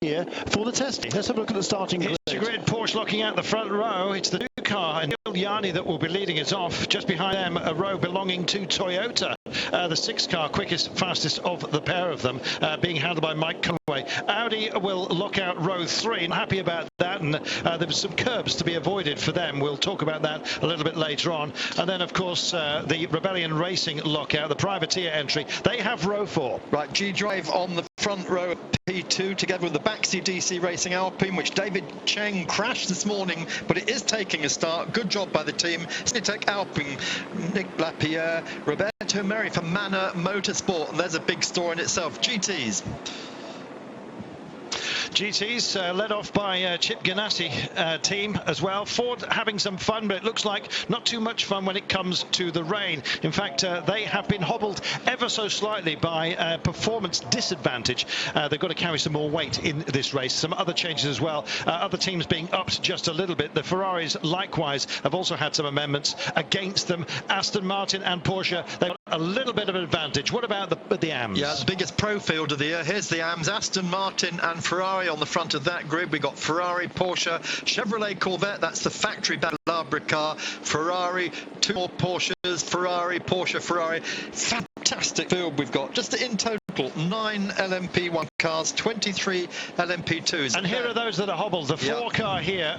here for the testing. Let's have a look at the starting grid. It's a grid. Porsche locking out the front row. It's the new car and Yanni that will be leading it off. Just behind them, a row belonging to Toyota. The 6 car, quickest, fastest of the pair of them, being handled by Mike Conway. Audi will lock out row 3. I'm happy about that, and there was some curbs to be avoided for them. We'll talk about that a little bit later on. And then, of course, the Rebellion Racing lockout, the privateer entry. They have row 4. Right, G-Drive on the front row of P2, together with the backseat DC Racing Alpine, which David Cheng crashed this morning, but it is taking a start. Good job by the team. Cinetech Alpine, Nick Blapierre, Roberto Meri for Manor Motorsport, and there's a big store in itself. GTs led off by Chip Ganassi team as well. Ford having some fun, but it looks like not too much fun when it comes to the rain. In fact, they have been hobbled ever so slightly by performance disadvantage. They've got to carry some more weight in this race. Some other changes as well. Other teams being upped just a little bit. The Ferraris likewise have also had some amendments against them. Aston Martin and Porsche, they've got a little bit of an advantage. What about the AMs? Yeah, the biggest pro field of the year. Here's the AMs, Aston Martin and Ferrari on the front of that grid. We got Ferrari, Porsche, Chevrolet Corvette, that's the factory Labra car, Ferrari, 2 more Porsches, Ferrari, Porsche, Ferrari. Fantastic field we've got. Just in total, 9 LMP1 cars, 23 LMP2s. And here are those that are hobbled. The 4 car here,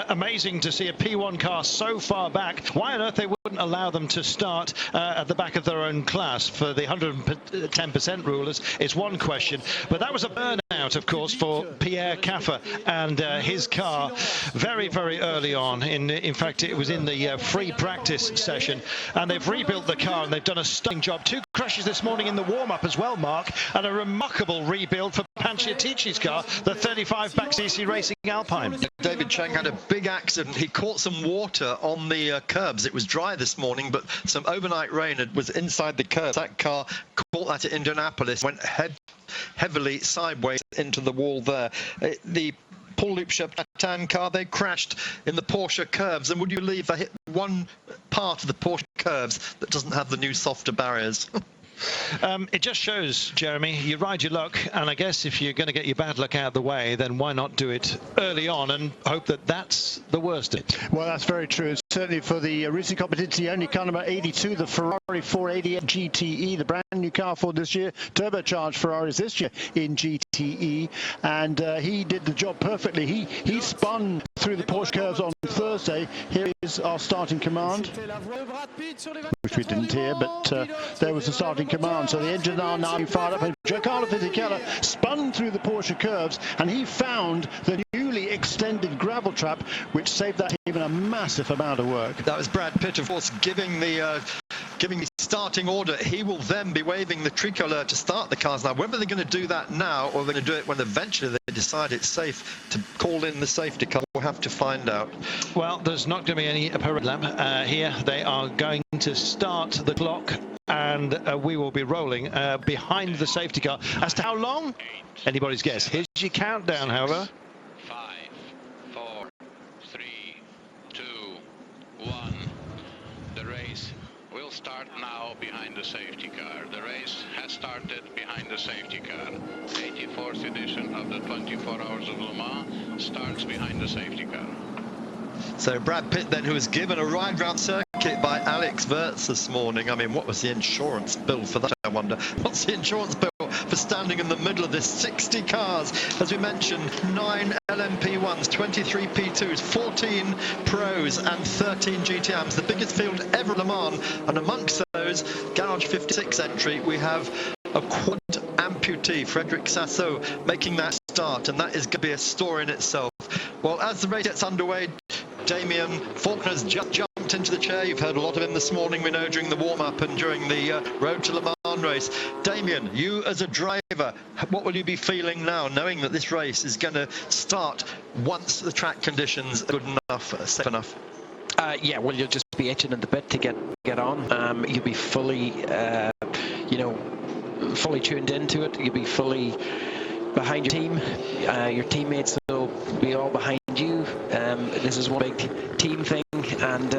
amazing to see a P1 car so far back. Why on earth they wouldn't allow them to start at the back of their own class for the 110% rulers is one question. But that was a burnout, of course, for Pierre Caffer and his car very, very early on. In fact, it was in the free practice session, and they've rebuilt the car and they've done a stunning job. 2 crashes this morning in the warm-up as well, Mark, and a remarkable rebuild for Panciatichi's car, the 35 backseat Racing Alpine. David Cheng had a big accident. He caught some water on the curbs. It was dry this morning, but some overnight rain was inside the curbs. That car caught that at Indianapolis, went heavily sideways into the wall there. The Paul Loupchap car, they crashed in the Porsche curves, and would you believe they hit one part of the Porsche curves that doesn't have the new softer barriers? It just shows, Jeremy, you ride your luck, and I guess if you're going to get your bad luck out of the way, then why not do it early on and hope that that's the worst of it? Well, that's very true. Certainly for the recent competition, only car number 82, the Ferrari 488 GTE, the brand new car for this year, turbocharged Ferraris this year in GTE, and he did the job perfectly. He spun through the Porsche curves on Thursday. Here is our starting command, which we didn't hear, but there was the starting command. So the engines are now fired up, and Giancarlo Fisichella spun through the Porsche curves, and he found the newly extended gravel trap, which saved that even a massive amount of work. That was Brad Pitt, of course, giving the starting order. He will then be waving the tricolour to start the cars. Now, whether they're going to do that now or they're going to do it when eventually they decide it's safe to call in the safety car, we'll have to find out. Well, there's not going to be any parade lap here. They are going to start the clock, and we will be rolling behind the safety car. As to how long, anybody's guess. Here's your countdown, however. 5, 4, 3, 2, 1. The race will start now behind the safety car. The race has started behind the safety car. 84th edition of the 24 Hours of Le Mans starts behind the safety car. So Brad Pitt then, who was given a ride round circuit by Alex Wirtz this morning. I mean, what was the insurance bill for that, I wonder? What's the insurance bill for standing in the middle of this? 60 cars, as we mentioned, 9 LMP1s, 23 P2s, 14 Pros and 13 GTMs, the biggest field ever at Le Mans. And amongst those, Garage 56 entry, we have a quad amputee, Frederic Sasso, making that start, and that is going to be a story in itself. Well, as the race gets underway, Damien Faulkner's just jumped into the chair. You've heard a lot of him this morning, we know, during the warm-up and during the Road to Le Mans race. Damien, you as a driver, what will you be feeling now, knowing that this race is going to start once the track conditions are good enough, safe enough? Yeah, well, you'll just be itching at the bit to get on. You'll be fully, fully tuned into it. You'll be fully behind your team. Your teammates will be all behind you. This is one big team thing, and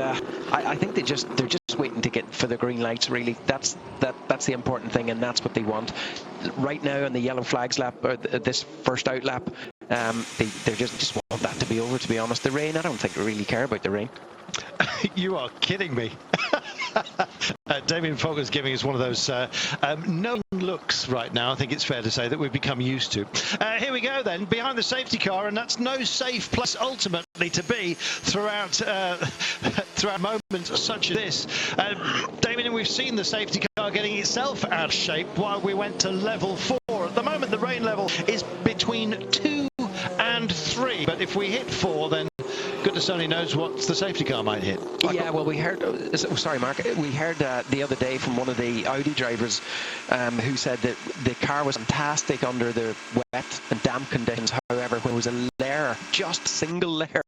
I think they're just waiting to get for the green lights. Really, that's the important thing, and that's what they want right now on the yellow flags lap, or this first out lap. They just want that to be over, to be honest. The rain, I don't think they really care about the rain. You are kidding me. Damien Fogler's giving us one of those knowing looks right now. I think it's fair to say that we've become used to. Here we go then, behind the safety car, and that's no safe place ultimately to be throughout moments such as this. Damien, we've seen the safety car getting itself out of shape while we went to level 4. At the moment, the rain level is between 2 and 3, but if we hit 4, then goodness only knows what the safety car might hit. Yeah, well, we heard, sorry Mark, we heard the other day from one of the Audi drivers who said that the car was fantastic under the wet and damp conditions. However, when it was a layer, just single layer,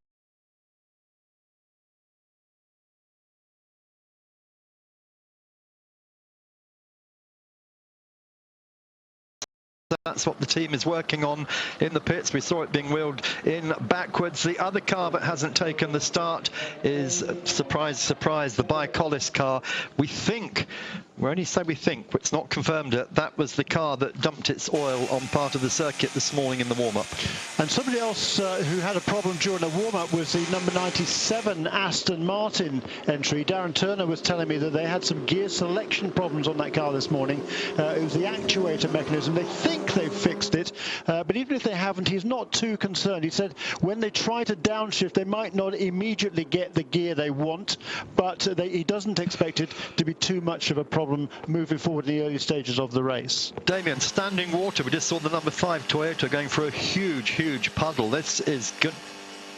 that's what the team is working on in the pits. We saw it being wheeled in backwards. The other car that hasn't taken the start is, surprise, surprise, the Bicolis car. We only say we think, it's not confirmed yet, that was the car that dumped its oil on part of the circuit this morning in the warm-up. And somebody else who had a problem during the warm-up was the number 97 Aston Martin entry. Darren Turner was telling me that they had some gear selection problems on that car this morning. It was the actuator mechanism. They think they've fixed it, but even if they haven't, he's not too concerned. He said when they try to downshift, they might not immediately get the gear they want, but he doesn't expect it to be too much of a problem moving forward in the early stages of the race. Damien, standing water. We just saw the number 5 Toyota going for a huge puddle. This is good.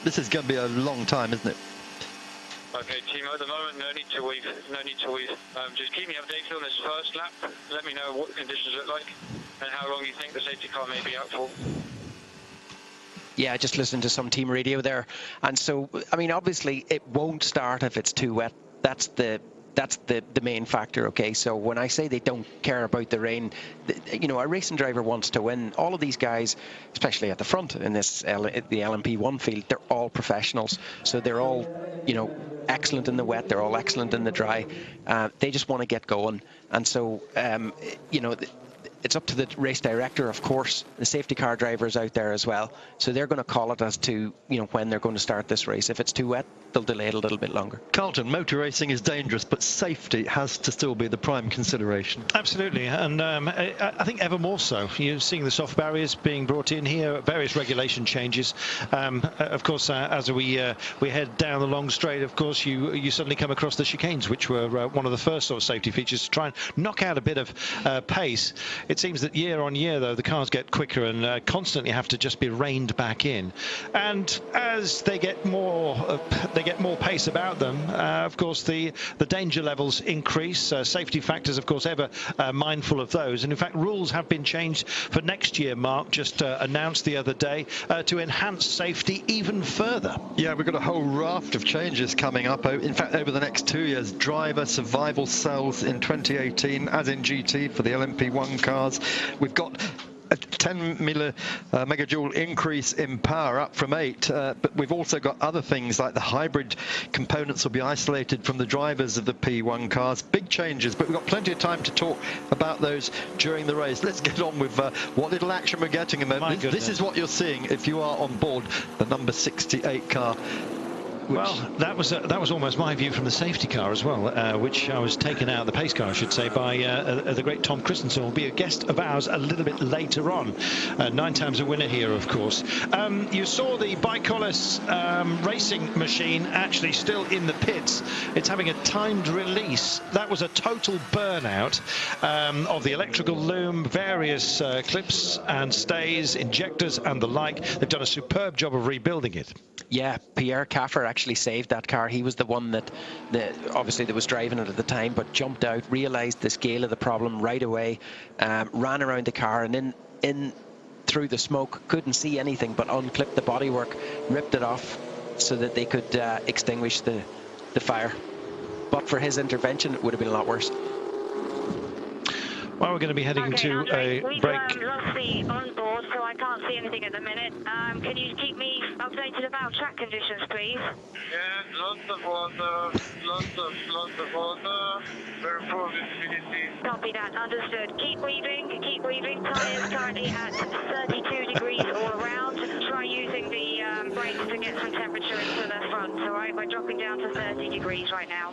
This is going to be a long time, isn't it? Okay, team, at the moment, no need to weave. Just keep me updated on this first lap. Let me know what the conditions look like and how long you think the safety car may be out for. Yeah, just listening to some team radio there. And so, I mean, obviously, it won't start if it's too wet. That's the main factor. Okay, so when I say they don't care about the rain, you know, a racing driver wants to win. All of these guys, especially at the front in this the LMP1 field, they're all professionals, so they're all, you know, excellent in the wet, they're all excellent in the dry. They just want to get going, and so you know, it's up to the race director, of course, the safety car drivers out there as well. So they're going to call it as to, you know, when they're going to start this race. If it's too wet, they'll delay it a little bit longer. Carlton, motor racing is dangerous, but safety has to still be the prime consideration. Absolutely, and I think ever more so. You're seeing the soft barriers being brought in here, various regulation changes. Of course, as we head down the long straight, of course, you suddenly come across the chicanes, which were one of the first sort of safety features to try and knock out a bit of pace. It seems that year on year, though, the cars get quicker and constantly have to just be reined back in. And as they get more pace about them, of course, the danger levels increase. Safety factors, of course, ever mindful of those. And in fact, rules have been changed for next year. Mark just announced the other day to enhance safety even further. Yeah, we've got a whole raft of changes coming up. In fact, over the next 2 years, driver survival cells in 2018, as in GT for the LMP1 cars. We've got a 10 megajoule increase in power, up from 8, but we've also got other things like the hybrid components will be isolated from the drivers of the P1 cars. Big changes, but we've got plenty of time to talk about those during the race. Let's get on with what little action we're getting. This is what you're seeing if you are on board the number 68 car. Well, that was almost my view from the safety car as well, which I was taken out, the pace car, I should say, by the great Tom Christensen, will be a guest of ours a little bit later on. 9 times a winner here, of course. You saw the Bicolis racing machine actually still in the pits. It's having a timed release. That was a total burnout of the electrical loom, various clips and stays, injectors and the like. They've done a superb job of rebuilding it. Yeah, Pierre Caffer actually saved that car. He was the one that obviously that was driving it at the time, but jumped out, realized the scale of the problem right away, ran around the car and in through the smoke, couldn't see anything but unclipped the bodywork, ripped it off so that they could extinguish the fire. But for his intervention, it would have been a lot worse. Well, we're going to be heading to a break. Lastly, on board so I can't see anything at the minute. Can you keep me updated about track conditions, please? Yeah, lots of water, lots of water. Very poor visibility. Copy that, understood. Keep weaving, keep weaving. Tyres currently at 32 degrees all around. Try using the brakes to get some temperature into the front, all right? We're dropping down to 30 degrees right now.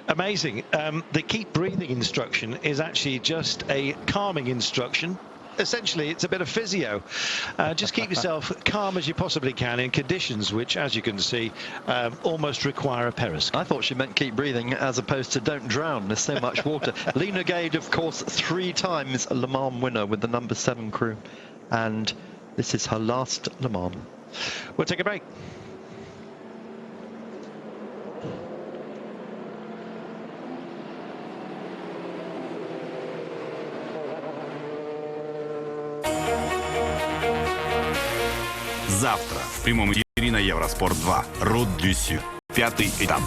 Amazing. The keep breathing instruction is actually just a calming instruction. Essentially, it's a bit of physio. Just keep yourself calm as you possibly can in conditions which, as you can see, almost require a periscope. I thought she meant keep breathing as opposed to don't drown. There's so much water. Lena Gade, of course, 3 times Le Mans winner with the number 7 crew. And this is her last Le Mans. We'll take a break. Завтра в прямом эфире на Евроспорт 2. Рут дю Сюр. 5-й этап.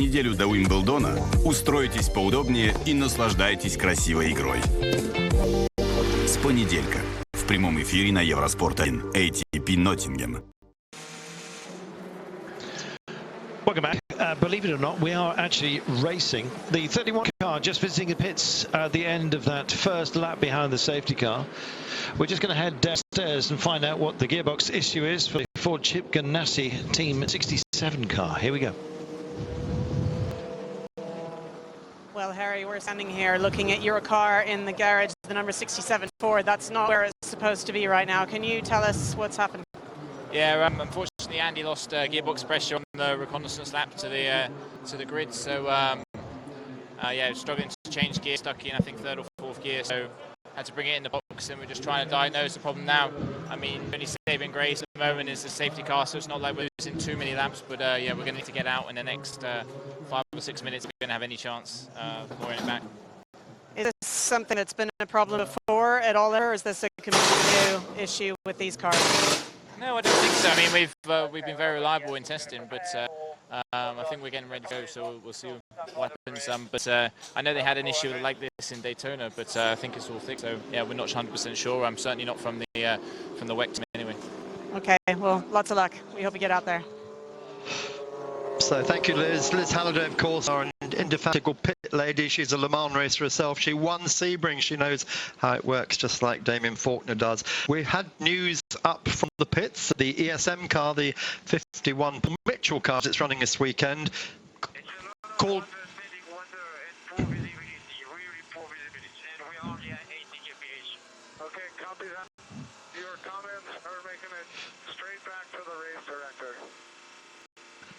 Неделю до Уимблдона устройтесь поудобнее и наслаждайтесь красивой игрой. С понеделька в прямом эфире на Евроспорт 1 ATP Ноттингем. Welcome back. Believe it or not, we are actually racing. The 31 car just visiting the pits at the end of that first lap behind the safety car. We're just going to head downstairs and find out what the gearbox issue is for the Ford Chip Ganassi Team 67 car. Here we go. Well, Harry, we're standing here looking at your car in the garage, the number 67 Ford. That's not where it's supposed to be right now. Can you tell us what's happened? Yeah, unfortunately, Andy lost gearbox pressure on the reconnaissance lap to the grid. So, yeah, struggling to change gear, stuck in I think 3rd or 4th gear. So, had to bring it in the box, and we're just trying to diagnose the problem now. I mean, only saving grace at the moment is the safety car, so it's not like we're losing too many laps. But yeah, we're going to need to get out in the next 5 or 6 minutes if we're going to have any chance of pouring it back. Is this something that's been a problem before at all, or is this a completely new issue with these cars? No, I don't think so. I mean, we've been very reliable in testing, but I think we're getting ready to go, so we'll see what happens. But I know they had an issue like this in Daytona, but I think it's all fixed. So yeah, we're not 100% sure. I'm certainly not from the WEC team anyway. Okay, well, lots of luck. We hope you get out there. So thank you, Liz. Liz Halliday, of course, our indefatigable pit lady. She's a Le Mans racer herself. She won Sebring. She knows how it works, just like Damien Faulkner does. We had news up from the pits. The ESM car, the 51 Mitchell car that's running this weekend, called... Okay, copy that. Your comments are making it straight back to the race director.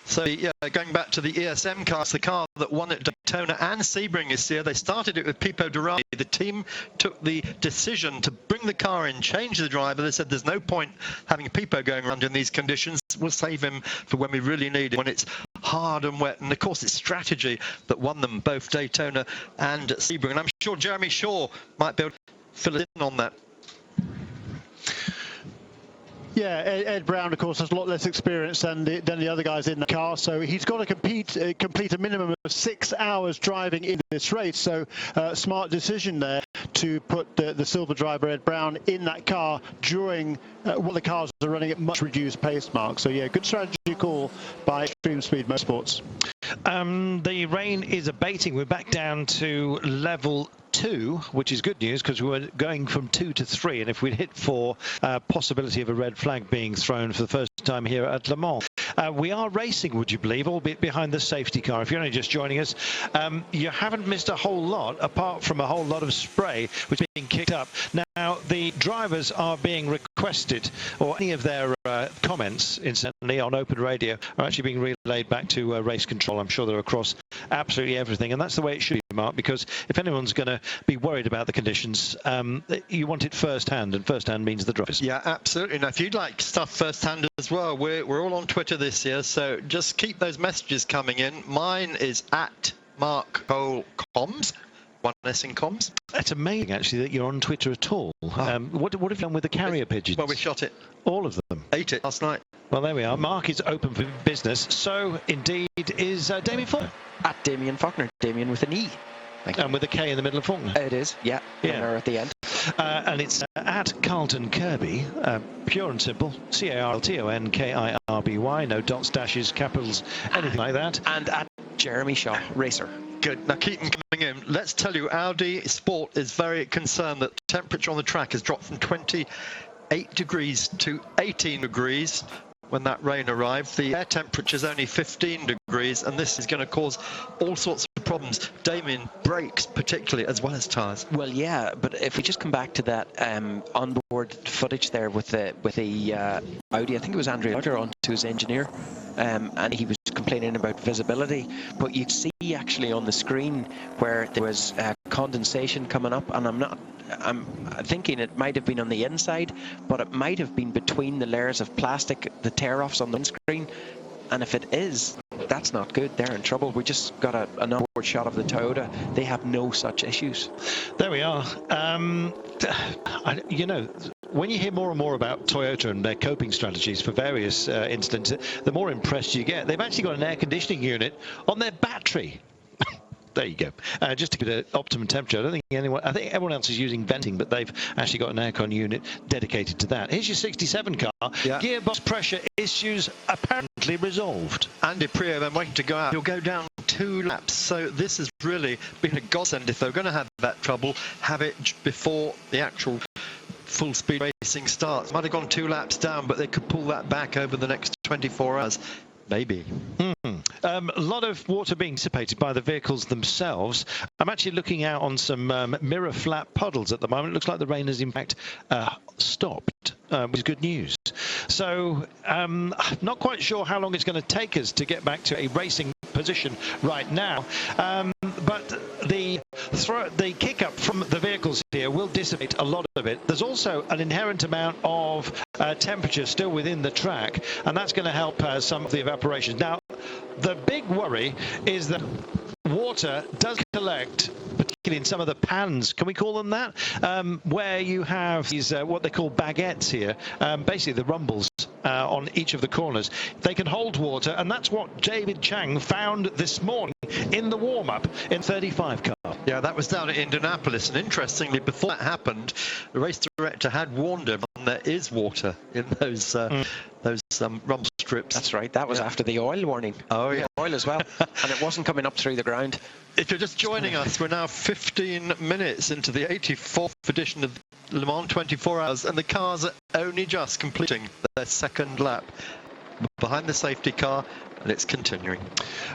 So, yeah, going back to the ESM car, it's the car that won at Daytona and Sebring this year. They started it with Pipo Derani. The team took the decision to bring the car in, change the driver. They said there's no point having Pipo going around in these conditions. We'll save him for when we really need him, when it's hard and wet. And, of course, it's strategy that won them both Daytona and Sebring. And I'm sure Jeremy Shaw might be able to fill in on that. Yeah, Ed Brown, of course, has a lot less experience than the other guys in the car, so he's got to complete a minimum of 6 hours driving in this race. So smart decision there to put the silver driver Ed Brown in that car during while the cars are running at much reduced pace, Mark. So yeah, good strategy call by Extreme Speed Motorsports. The rain is abating. We're back down to level 2, which is good news because we were going from 2 to 3, and if we'd hit 4, possibility of a red flag being thrown for the first time here at Le Mans. We are racing, would you believe, albeit behind the safety car. If you're only just joining us, you haven't missed a whole lot, apart from a whole lot of spray which is being kicked up. Now, the drivers are being requested, or any of their comments, incidentally, on open radio are actually being relayed back to race control. I'm sure they're across absolutely everything, and that's the way it should be, Mark, because if anyone's going to be worried about the conditions, you want it first-hand, and first-hand means the drivers. Yeah, absolutely. Now, if you'd like stuff first-hand as well, we're all on Twitter this year, so just keep those messages coming in. Mine is at Mark Cole Comms. One S in comms. It's amazing, actually, that you're on Twitter at all. What have you done with the carrier pigeons? Well, we shot it. All of them? Ate it last night. Well, there we are. Mark is open for business. So, indeed, is Damien Faulkner. At Damien Faulkner. Damien with an E. And with a K in the middle of Faulkner. It is, yeah. At the end. And it's at Carlton Kirby, pure and simple, CARLTONKIRBY, no dots, dashes, capitals, anything like that. And at Jeremy Shaw, racer. Good. Now keep them coming in. Let's tell you, Audi Sport is very concerned that temperature on the track has dropped from 28 degrees to 18 degrees. When that rain arrived, the air temperature is only 15 degrees, and this is going to cause all sorts of problems. Damien, brakes particularly, as well as tyres. Well, yeah, but if we just come back to that onboard footage there with the Audi, I think it was Andrew Lauder on to his engineer, and he was complaining about visibility, but you'd see actually on the screen where there was condensation coming up, and I'm thinking it might have been on the inside, but it might have been between the layers of plastic, the tear-offs on the windscreen, and if it is, that's not good. They're in trouble. We just got an onboard shot of the Toyota. They have no such issues. There we are. You know, when you hear more and more about Toyota and their coping strategies for various incidents, the more impressed you get. They've actually got an air conditioning unit on their battery. There you go. Just to get an optimum temperature. I think everyone else is using venting, but they've actually got an aircon unit dedicated to that. Here's your 67 car. Yeah. Gearbox pressure issues apparently resolved. Andy Prio, then waiting to go out. He'll go down 2 laps. So this has really been a godsend. If they're going to have that trouble, have it before the actual full speed racing starts. Might have gone 2 laps down, but they could pull that back over the next 24 hours. Maybe. A lot of water being dissipated by the vehicles themselves. I'm actually looking out on some mirror flat puddles at the moment. It looks like the rain has in fact stopped, which is good news. So not quite sure how long it's going to take us to get back to a racing position right now. But the kick up from the vehicles here will dissipate a lot of it. There's also an inherent amount of temperature still within the track, and that's going to help some of the evaporation. Now, the big worry is that water does collect, particularly in some of the pans, can we call them that, where you have these what they call baguettes here, basically the rumbles on each of the corners. They can hold water, and that's what David Chang found this morning in the warm-up in 35 car. Yeah, that was down at Indianapolis, and interestingly, before that happened, the race director had warned him there is water in those rumble strips. That's right. That was after the oil warning. Oh, yeah. The oil as well. And it wasn't coming up through the ground. If you're just joining us, we're now 15 minutes into the 84th edition of Le Mans 24 Hours, and the cars are only just completing their second lap behind the safety car, and it's continuing.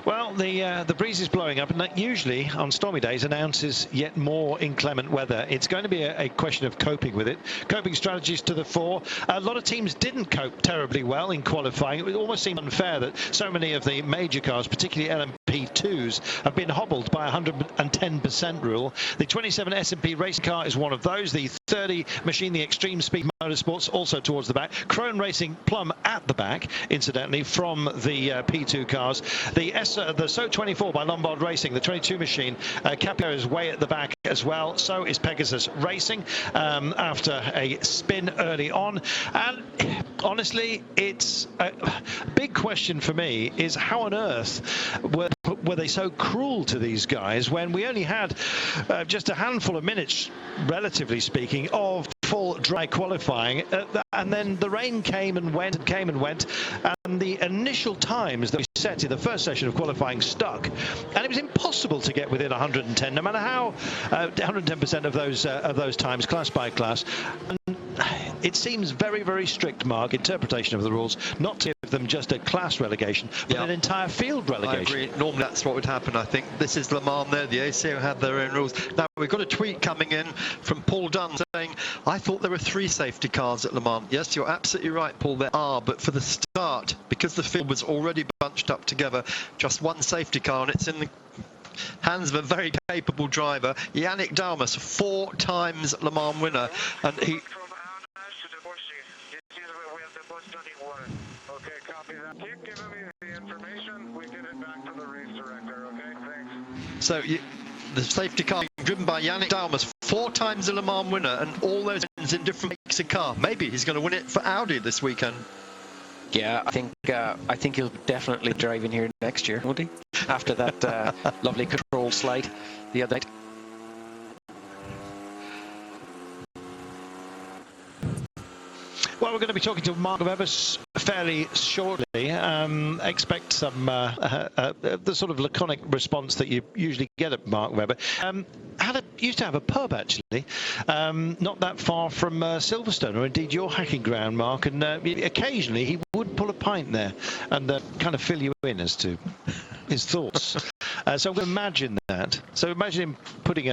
Well, the breeze is blowing up, and that usually on stormy days announces yet more inclement weather. It's going to be a question of coping with it. Coping strategies to the fore. A lot of teams didn't cope terribly well in qualifying. It almost seemed unfair that so many of the major cars, particularly LMP2s, have been hobbled by 110% rule. The 27 S&P racing car is one of those. The 30 machine, the Extreme Speed Motorsports, also towards the back. Krone Racing plumb at the back, incidentally, from the P2 cars. The SO 24 by Lombard Racing, the 22 machine, Capio is way at the back as well. So is Pegasus Racing after a spin early on. And honestly, it's a big question for me is how on earth were they so cruel to these guys when we only had just a handful of minutes, relatively speaking, of full dry qualifying, and then the rain came and went and came and went, and the initial times that we set in the first session of qualifying stuck, and it was impossible to get within 110, no matter how 110% of those times, class by class. And it seems very, very strict, Mark, interpretation of the rules, not to give them just a class relegation, but an entire field relegation. I agree. Normally that's what would happen. I think this is Le Mans there. The ACO had their own rules. Now, we've got a tweet coming in from Paul Dunn saying, I thought there were 3 safety cars at Le Mans. Yes, you're absolutely right, Paul, there are, but for the start, because the field was already bunched up together, just 1 safety car, and it's in the hands of a very capable driver, Yannick Dalmas, 4 times Le Mans winner, and he... Okay, copy that. Keep giving me the information. We get it back to the race director, okay? Thanks. So the safety car driven by Yannick Dalmas, 4 times a Le Mans winner, and all those wins in different makes of car. Maybe he's going to win it for Audi this weekend. Yeah, I think he'll definitely drive in here next year, won't he? After that lovely control slide the other night. Well, we're going to be talking to Mark Webber fairly shortly. Expect some the sort of laconic response that you usually get at Mark Webber. Used to have a pub, actually, not that far from Silverstone, or indeed your hacking ground, Mark, and occasionally he would pull a pint there and kind of fill you in as to his thoughts. So we'll imagine that. So imagine him pulling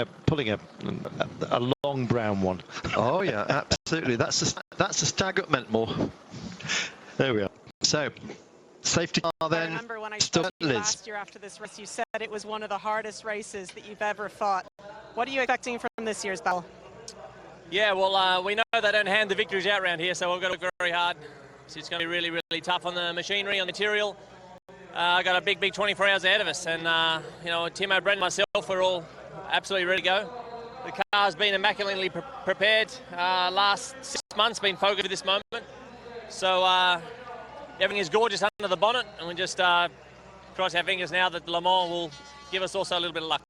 a long brown one. Oh yeah, absolutely. That's the stag up Mentmore. There we are. So safety car then. I remember when I spoke to you last year after this race, you said it was one of the hardest races that you've ever fought. What are you expecting from this year's battle? Yeah, well, we know they don't hand the victories out around here, so we've got to work very hard. So it's going to be really, really tough on the machinery, on the material. I've got a big 24 hours ahead of us, and you know, Timo, Brent, and myself, we're all absolutely ready to go. The car's been immaculately prepared. Last 6 months been focused at this moment, so everything is gorgeous under the bonnet, and we just cross our fingers now that Le Mans will give us also a little bit of luck.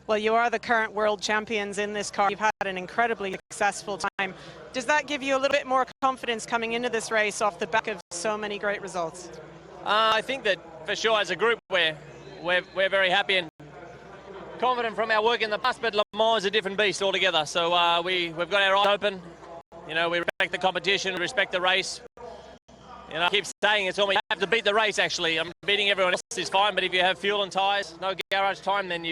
Well, you are the current world champions in this car. You've had an incredibly successful time. Does that give you a little bit more confidence coming into this race off the back of so many great results? I think that for sure, as a group, we're very happy and confident from our work in the past, but Le Mans is a different beast altogether. So we've got our eyes open. You know, we respect the competition, we respect the race. You know, I keep saying it's almost you have to beat the race. Actually, beating everyone else is fine, but if you have fuel and tyres, no garage time, then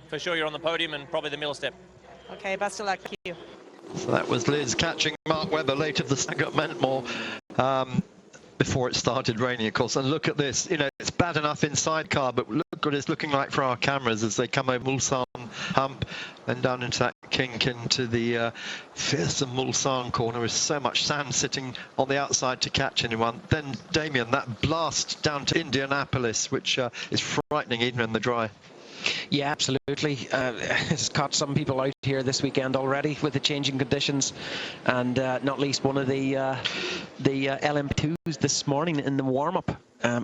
for sure you're on the podium and probably the middle step. Okay, best of luck. Thank you. So that was Liz catching Mark Webber late of the stag up Mentmore. Before it started raining, of course. And look at this, you know, it's bad enough inside car, but look what it's looking like for our cameras as they come over Mulsanne hump and down into that kink into the fearsome Mulsanne corner with so much sand sitting on the outside to catch anyone. Then, Damien, that blast down to Indianapolis, which is frightening even in the dry. Yeah, absolutely. It's caught some people out here this weekend already with the changing conditions, and not least one of the LM2s this morning in the warm-up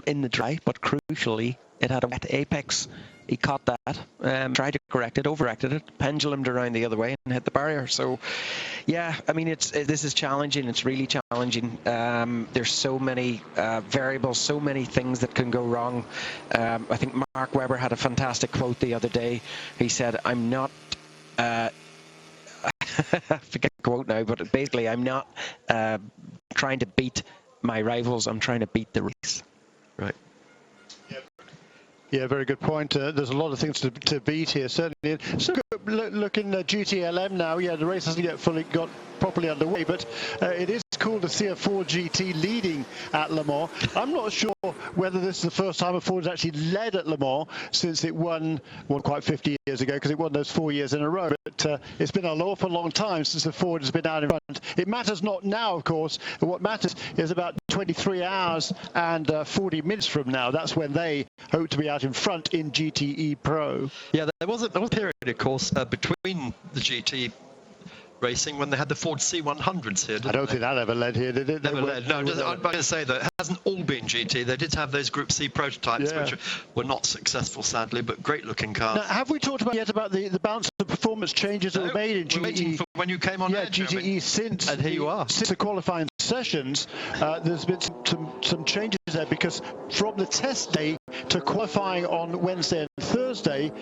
in the dry, but crucially it had a wet apex he caught that, tried to correct it, overacted it, pendulumed around the other way and hit the barrier. So, yeah, I mean, this is challenging. It's really challenging. There's so many variables, so many things that can go wrong. I think Mark Webber had a fantastic quote the other day. He said, "I'm not." I forget the quote now, but basically, I'm not trying to beat my rivals. I'm trying to beat the race. Right. Yeah, very good point. There's a lot of things to beat here, certainly. So looking at GTLM now, yeah, the race hasn't yet got properly underway, but it is cool to see a Ford GT leading at Le Mans. I'm not sure whether this is the first time a Ford has actually led at Le Mans since it won quite 50 years ago, because it won those 4 years in a row. But it's been an awful long time since the Ford has been out in front. It matters not now, of course. What matters is about 23 hours and 40 minutes from now. That's when they hope to be out in front in GTE Pro. Yeah, there was a period, of course, between the GT racing when they had the Ford C100s here. I don't think that ever led here, did it? Never led. No, I'm going to say that it hasn't all been GT. They did have those Group C prototypes, which were not successful, sadly, but great-looking cars. Now, have we talked about the balance of performance changes that were made in GTE? Waiting for when you came on. Yeah, GTE since and here you are. Since the qualifying sessions, there's been some changes there, because from the test day to qualifying on Wednesday and Thursday,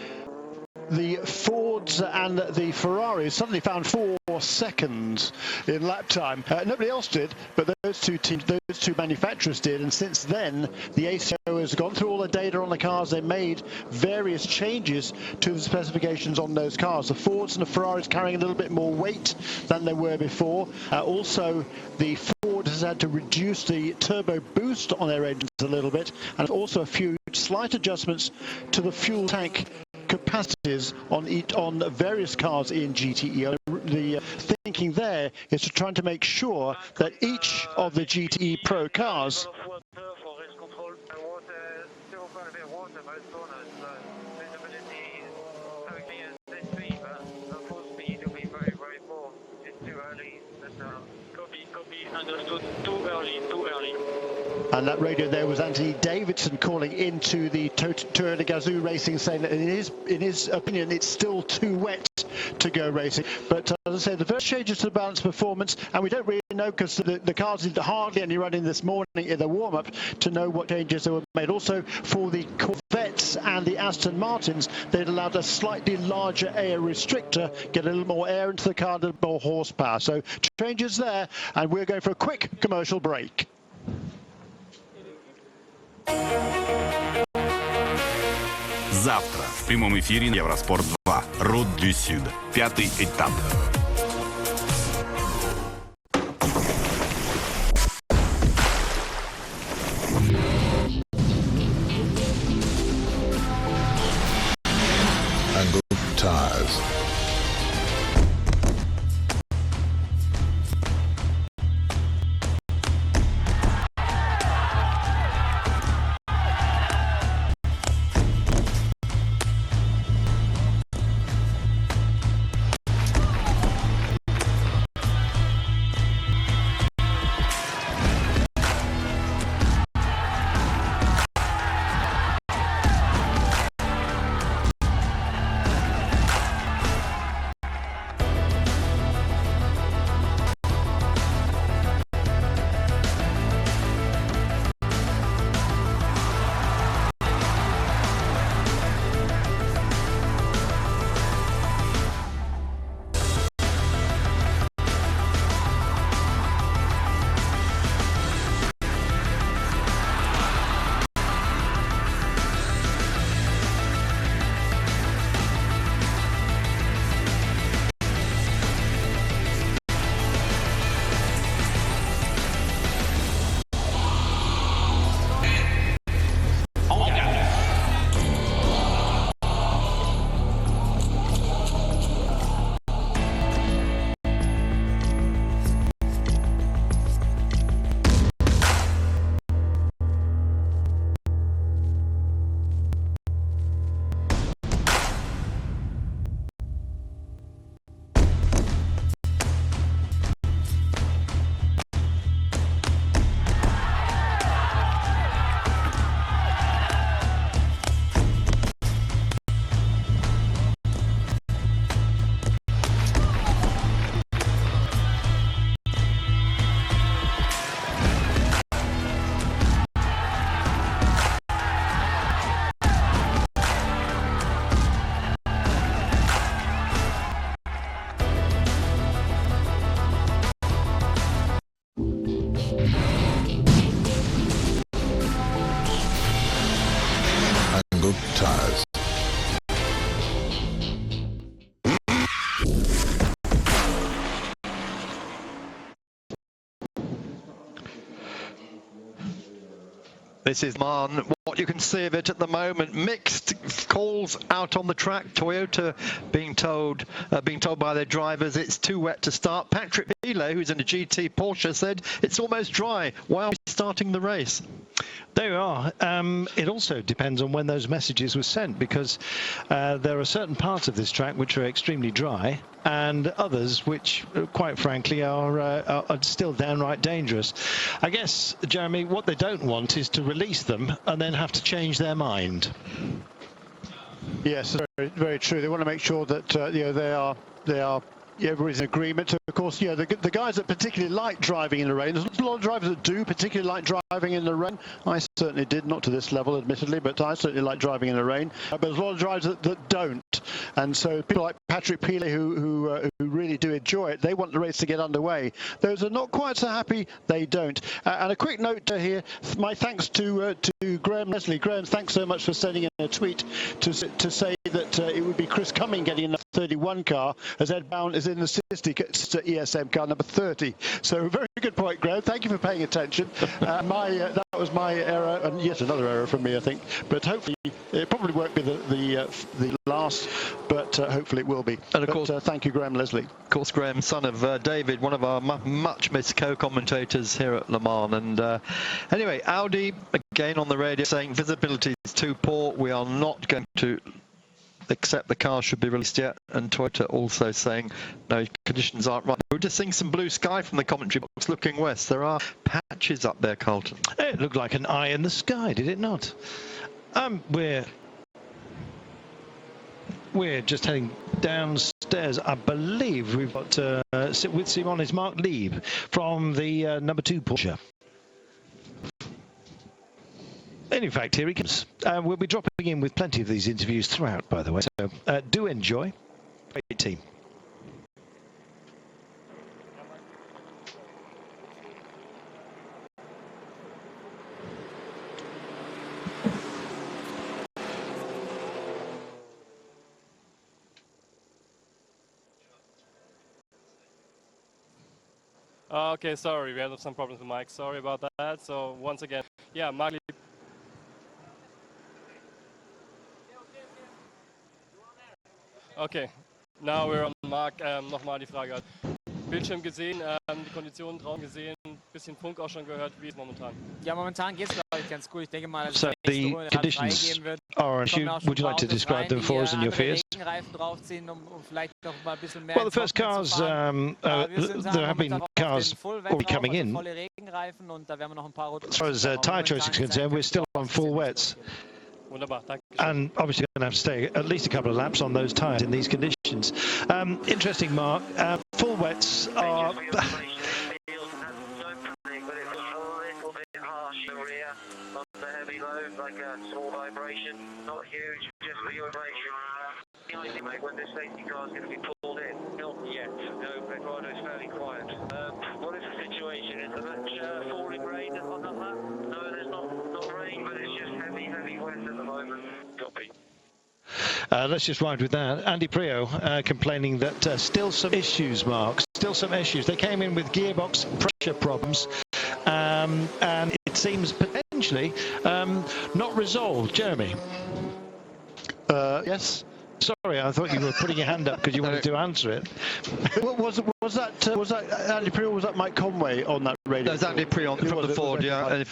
the Fords and the Ferraris suddenly found 4 seconds in lap time. Nobody else did, but those two manufacturers did. And since then, the ACO has gone through all the data on the cars. They made various changes to the specifications on those cars. The Fords and the Ferraris carrying a little bit more weight than they were before. Also, the Ford has had to reduce the turbo boost on their engines a little bit, and also a few slight adjustments to the fuel tank capacities on various cars in GTE. The thinking there is to try to make sure that each of the GTE Pro cars Too early. And that radio there was Anthony Davidson calling into the Tour de Gazoo Racing, saying that in his opinion, it's still too wet to go racing. But as I said, the first changes to the balance performance, and we don't really know, because the cars did hardly any running this morning in the warm-up to know what changes they were made. Also, for the Corvettes and the Aston Martins, they'd allowed a slightly larger air restrictor, get a little more air into the car, a little more horsepower. So changes there, and we're going for a quick commercial break. Завтра в прямом эфире Евроспорт 2. Route du Sud. 5-й этап. Angle tires. This is Man. What you can see of it at the moment, mixed calls out on the track. Toyota being told by their drivers it's too wet to start. Patrick Pile, who's in a GT Porsche, said it's almost dry. Why are we starting the race? There you are. It also depends on when those messages were sent, because there are certain parts of this track which are extremely dry, and others which, quite frankly, are still downright dangerous. I guess, Jeremy, what they don't want is to release them and then have to change their mind. Yes, very, very true. They want to make sure that you know, they are. Everybody's in agreement. So, of course, you know, the guys that particularly like driving in the rain, there's a lot of drivers that do particularly like driving in the rain. I certainly did, not to this level, admittedly, but I certainly like driving in the rain. But there's a lot of drivers that don't. And so people like Patrick Pile, who really do enjoy it, they want the race to get underway. Those are not quite so happy, they don't. And a quick note here, my thanks to Graham Leslie. Graham, thanks so much for sending in a tweet to say that it would be Chris Cumming getting in the 31 car, as Ed Bound is in the sister ESM car number 30. So very good point, Graham. Thank you for paying attention. That was my error, and yet another error from me, I think. But hopefully, it probably won't be the last, but hopefully it will be. And of course, thank you, Graham Leslie. Of course, Graham, son of David, one of our much missed co-commentators here at Le Mans. And anyway, Audi again on the radio saying visibility is too poor. We are not going to accept the car should be released yet, and Toyota also saying no, conditions aren't right. We're just seeing some blue sky from the commentary box looking west. There are patches up there, Carlton. It looked like an eye in the sky, did it not? We're just heading downstairs. I believe we've got with Simon is Mark Lieb from the number 2 Porsche. In fact, here he comes. We'll be dropping in with plenty of these interviews throughout, by the way. So do enjoy. Great team. Okay, sorry, we had some problems with Mike. Sorry about that. So once again, yeah, Mark Lieb. Okay, now we're on Mark. Nochmal die Frage. Bildschirm gesehen, die Konditionen draußen gesehen, bisschen Funk auch schon gehört, wie es momentan? Ja, momentan geht es, glaube ich, ganz gut. Ich denke mal, dass so the conditions are an issue. Would you like to describe them for us and your fears? Well, the first cars, there have been cars already coming in. As far as tyre choice is concerned, we're still on full wets. And obviously going to have to stay at least a couple of laps on those tyres in these conditions. Interesting, Mark. Full wets are... Like a small vibration, not huge, just the vibration. Mate, when this safety car is going to be pulled in? Not yet. No, Eduardo's fairly quiet. What is the situation? Is there much falling rain on that lap? No, there's not rain, but it's just heavy wet at the moment. Copy. Let's just ride with that. Andy Prio complaining that still some issues, Mark. Still some issues. They came in with gearbox pressure problems, and it seems potentially not resolved. Jeremy? Yes. Sorry, I thought you were putting your hand up because you wanted to answer it. was that Andy Prio, or was that Mike Conway on that radio? There's Andy Prio from the Ford, yeah. And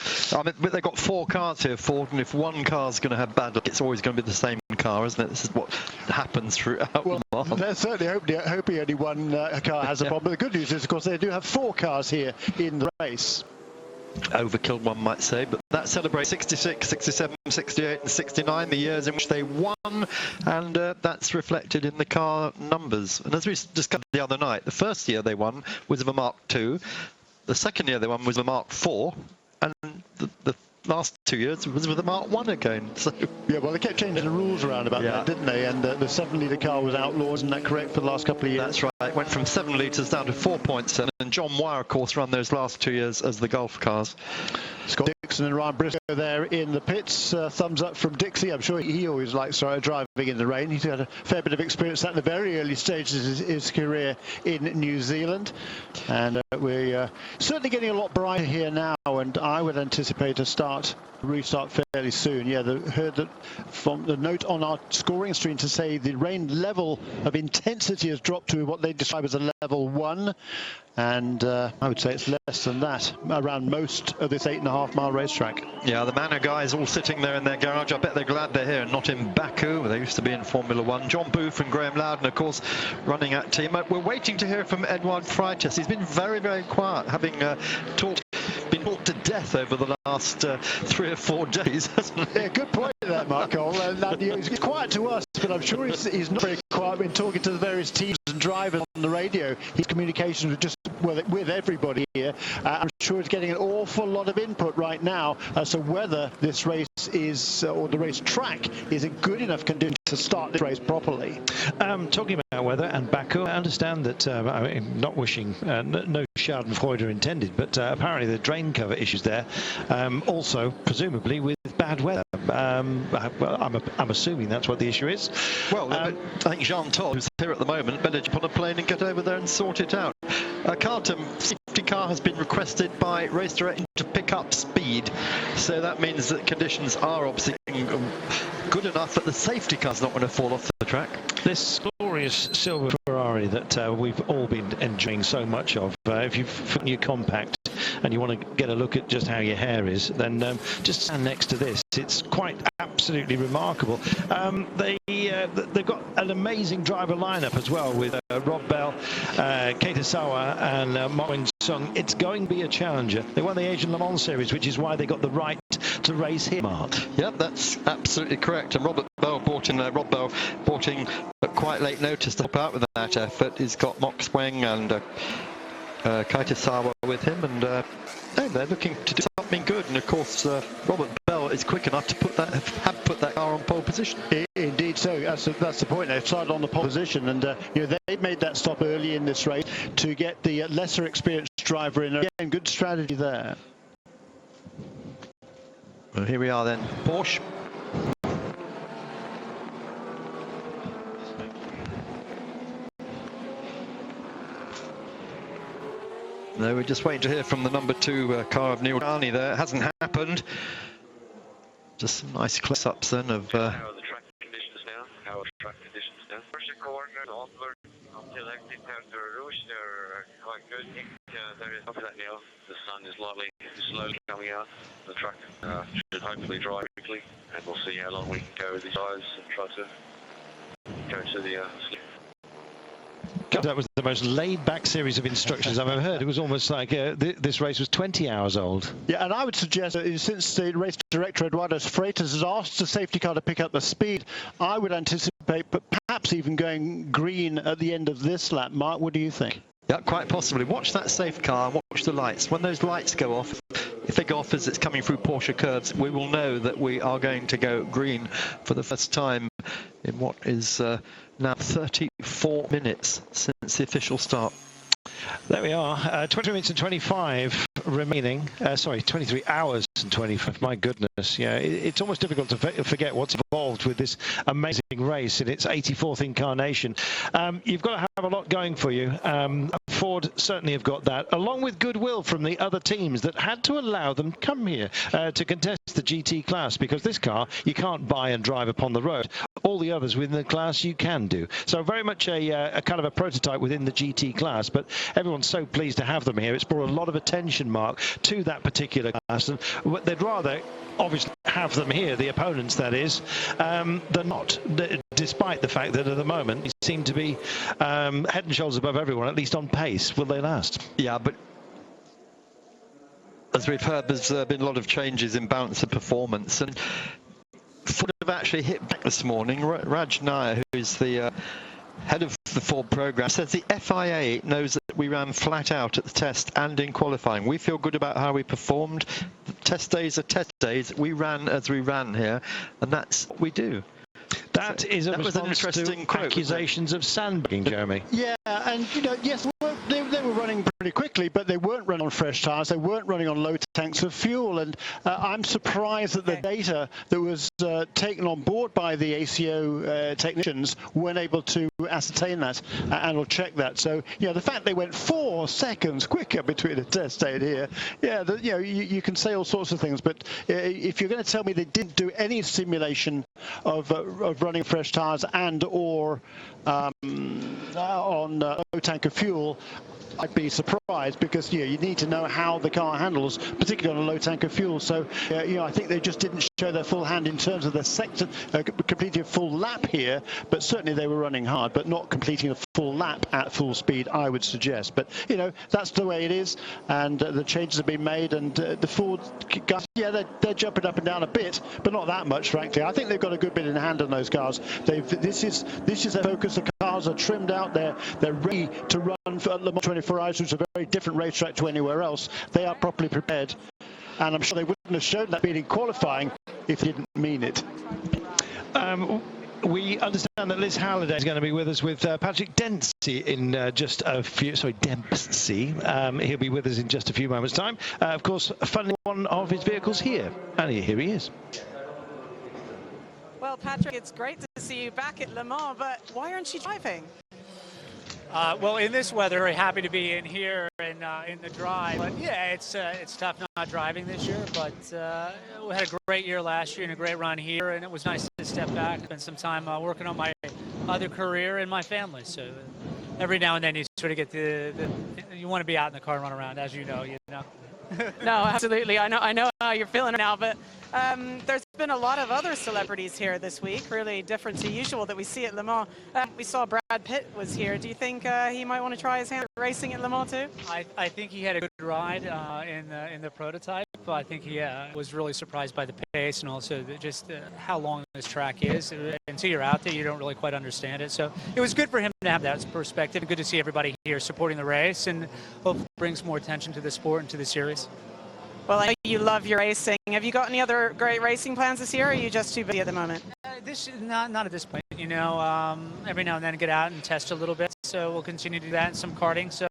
but they've got 4 cars here, Ford, and if one car's going to have bad luck, it's always going to be the same car, isn't it? This is what happens throughout. Well, they're certainly hoping only one car has a problem. But the good news is, of course, they do have 4 cars here in the race. Overkill, one might say, but that celebrates 66, 67, 68 and 69, the years in which they won, and that's reflected in the car numbers. And as we discussed the other night, the first year they won was with a Mark II, the second year they won was with a Mark IV, and the last 2 years was with a Mark I again. So yeah, well, they kept changing the rules around about that, didn't they? And the 7-litre car was outlawed, isn't that correct, for the last couple of years? That's right. It went from 7 litres down to 4.7, and John Wire, of course, ran those last 2 years as the Gulf cars. Scott Dixon and Ryan Briscoe there in the pits. Thumbs up from Dixie. I'm sure he always likes driving in the rain. He's had a fair bit of experience that in the very early stages of his career in New Zealand. And we're certainly getting a lot brighter here now, and I would anticipate a start restart fairly soon. Yeah, heard that from the note on our scoring screen to say the rain level of intensity has dropped to what they describe as a level 1, and I would say it's less than that around most of this 8.5-mile racetrack. Yeah, the Manor guys all sitting there in their garage. I bet they're glad they're here and not in Baku. They used to be in Formula 1. John Booth and Graham Loudon, of course, running that team. We're waiting to hear from Edouard Freitas. He's been very, very quiet, having been talked to death over the last 3 or 4 days, hasn't he? Yeah, good point there, Michael. He's quiet to us, but I'm sure he's not very quiet when talking to the various teams and drivers on the radio. His communications with everybody here. I'm sure he's getting an awful lot of input right now as to whether this race is, or the race track is in good enough condition to start this race properly. Talking about weather and Baku, I understand that, I'm not wishing, no Schadenfreude intended, but apparently the drain cover issues there, also presumably with bad weather. I'm assuming that's what the issue is. Well, I think Jean Todt, who's here at the moment, better jump on a plane and get over there and sort it out. Carlton, safety car has been requested by race director to pick up speed, so that means that conditions are obviously good enough that the safety car's not going to fall off the track. This glorious silver Ferrari that we've all been enjoying so much of, if you've put your compact and you want to get a look at just how your hair is, then just stand next to this. It's quite absolutely remarkable. They've got an amazing driver lineup as well, with Rob Bell, Keitasawa and Mark Sung. It's going to be a challenger. They won the Asian Le Mans Series, which is why they got the right to race here, Mark. Yep, that's absolutely correct. And Rob Bell brought in at quite late notice to help out with that effort. He's got Mox Weng and Keitasawa with him, and they're looking to do something good. And of course, Robert Bell is quick enough to put that car on pole position. Indeed, so that's the point. They've started on the pole position, and they made that stop early in this race to get the lesser experienced driver in. Again, good strategy there. Well, here we are then, Porsche. No, we're just waiting to hear from the number 2 car of Neil Carney there. It hasn't happened. Just some nice close-ups then of... How are the track conditions now? How are the track conditions now? Porsche corner onward until exit after Rouge, they're quite good. There is after that now. The sun is slowly coming out. The track should hopefully dry quickly, and we'll see how long we can go with these tires and try to go to the slip. That was the most laid-back series of instructions I've ever heard. It was almost like this race was 20 hours old. Yeah, and I would suggest that since the race director Eduardo Freitas has asked the safety car to pick up the speed, I would anticipate perhaps even going green at the end of this lap. Mark, what do you think? Yeah, quite possibly. Watch that safe car, watch the lights. When those lights go off, if they go off as it's coming through Porsche curves, we will know that we are going to go green for the first time in what is now 34 minutes since the official start. There we are, 20 minutes and 25 remaining. 23 hours and 25. My goodness, yeah, it's almost difficult to forget what's involved with this amazing race in its 84th incarnation. You've got to have a lot going for you. Ford certainly have got that, along with goodwill from the other teams that had to allow them to come here to contest the GT class, because this car you can't buy and drive upon the road. All the others within the class you can do. So very much a kind of a prototype within the GT class, but everyone's so pleased to have them here. It's brought a lot of attention, Mark, to that particular class, and they'd rather obviously have them here, the opponents that is, than not, despite the fact that at the moment they seem to be head and shoulders above everyone, at least on pace. Will they last? Yeah, but as we've heard, there's been a lot of changes in balance of performance, and Ford have actually hit back this morning. Raj Nair, who's the head of the Ford program, says the FIA knows that we ran flat out at the test and in qualifying. We feel good about how we performed. The test days are test days. We ran as we ran here, and that's what we do. That is a response to accusations of sandbagging, Jeremy. Yeah, and yes, they were running pretty quickly, but they weren't running on fresh tyres. They weren't running on low tanks of fuel. And I'm surprised that the data that was taken on board by the ACO technicians weren't able to ascertain that and will check that. So, the fact they went 4 seconds quicker between the test day and here, you can say all sorts of things. But if you're going to tell me they didn't do any simulation of running fresh tyres and or on low tank of fuel, I'd be surprised, because you need to know how the car handles, particularly on a low tank of fuel. So I think they just didn't show their full hand in terms of the sector completing a full lap here, but certainly they were running hard, but not completing a full lap at full speed, I would suggest. But that's the way it is, and the changes have been made, and the Ford guys, they're jumping up and down a bit, but not that much, frankly. I think they've got a good bit in hand on those cars. This is their focus. The cars are trimmed out. They're ready to run for Le Mans 24 Hours, which is a very different racetrack to anywhere else. They are properly prepared, and I'm sure they wouldn't have shown that being in qualifying if they didn't mean it. We understand that Liz Halliday is going to be with us with Patrick Dempsey in just a few. Sorry, Dempsey. He'll be with us in just a few moments' time. Of course, funding one of his vehicles here, and here he is. Well, Patrick, it's great to see you back at Le Mans, but why aren't you driving? Well, in this weather, very happy to be in here and in the drive. But yeah, it's tough not driving this year. But we had a great year last year and a great run here, and it was nice to step back, spend some time working on my other career and my family. So every now and then you sort of get you want to be out in the car and run around, as you know. No, absolutely. I know how you're feeling now, but there's been a lot of other celebrities here this week, really different to usual that we see at Le Mans. We saw Brad Pitt was here. Do you think he might want to try his hand at racing at Le Mans too? I think he had a good ride in the prototype. I think he was really surprised by the pace and also just how long this track is. Until you're out there, you don't really quite understand it. So it was good for him to have that perspective. Good to see everybody here supporting the race, and hope it brings more attention to the sport and to the series. Well, I know you love your racing. Have you got any other great racing plans this year, or are you just too busy at the moment? Not at this point. Every now and then get out and test a little bit. So we'll continue to do that and some karting. So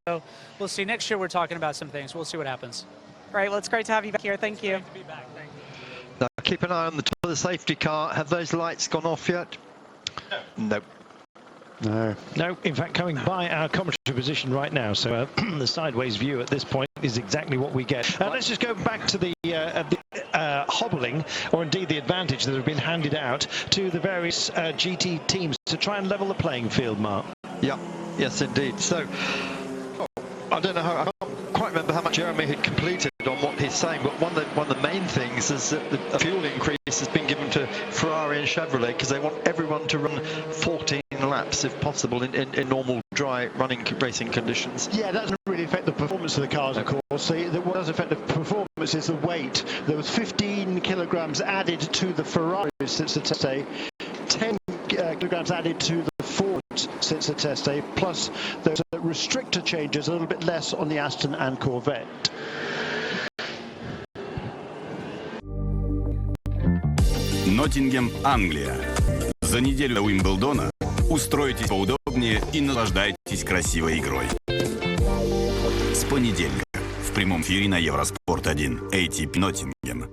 we'll see. Next year we're talking about some things. We'll see what happens. Great. Well, it's great to have you back here. Thank you. Great to be back. Thank you. Keep an eye on the top of the safety car. Have those lights gone off yet? No. No, in fact, coming by our commentary position right now, so the sideways view at this point is exactly what we get. Let's just go back to the hobbling, or indeed the advantage that have been handed out to the various GT teams to try and level the playing field, Mark. Yeah, yes, indeed. So, I don't know I can't quite remember how much Jeremy had completed on what he's saying, but one of the main things is that the fuel increase has been given to Ferrari and Chevrolet because they want everyone to run 14 laps if possible in normal dry running racing conditions. Yeah, that doesn't really affect the performance of the cars, of course. What does affect the performance is the weight. There was 15 kilograms added to the Ferraris since the test day, 10 kilograms added to the Fords since the test day, plus those restrictor changes, a little bit less on the Aston and Corvette. Ноттингем, Англия. За неделю до Уимблдона устройтесь поудобнее и наслаждайтесь красивой игрой. С понедельника в прямом эфире на Евроспорт 1 ATP Ноттингем.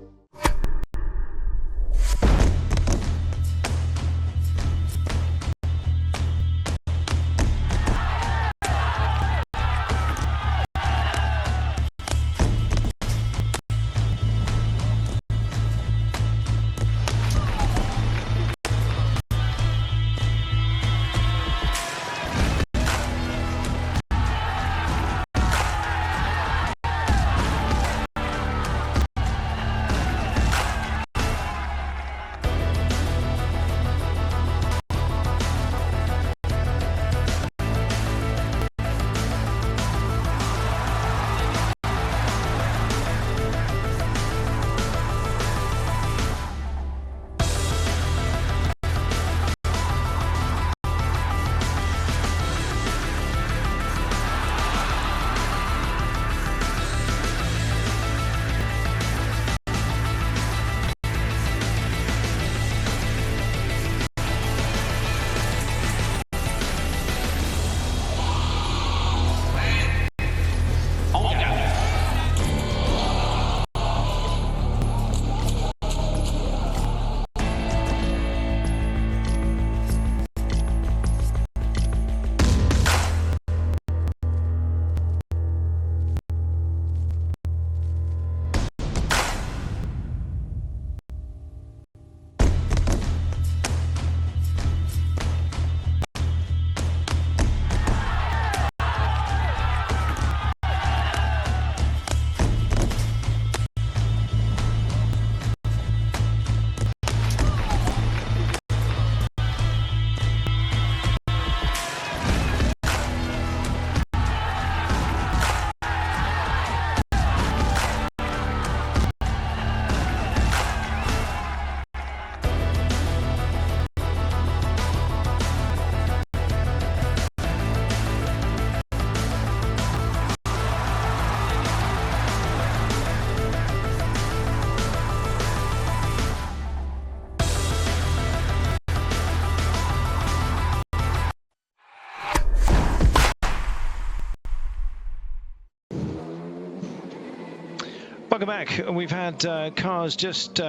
Welcome back. We've had cars just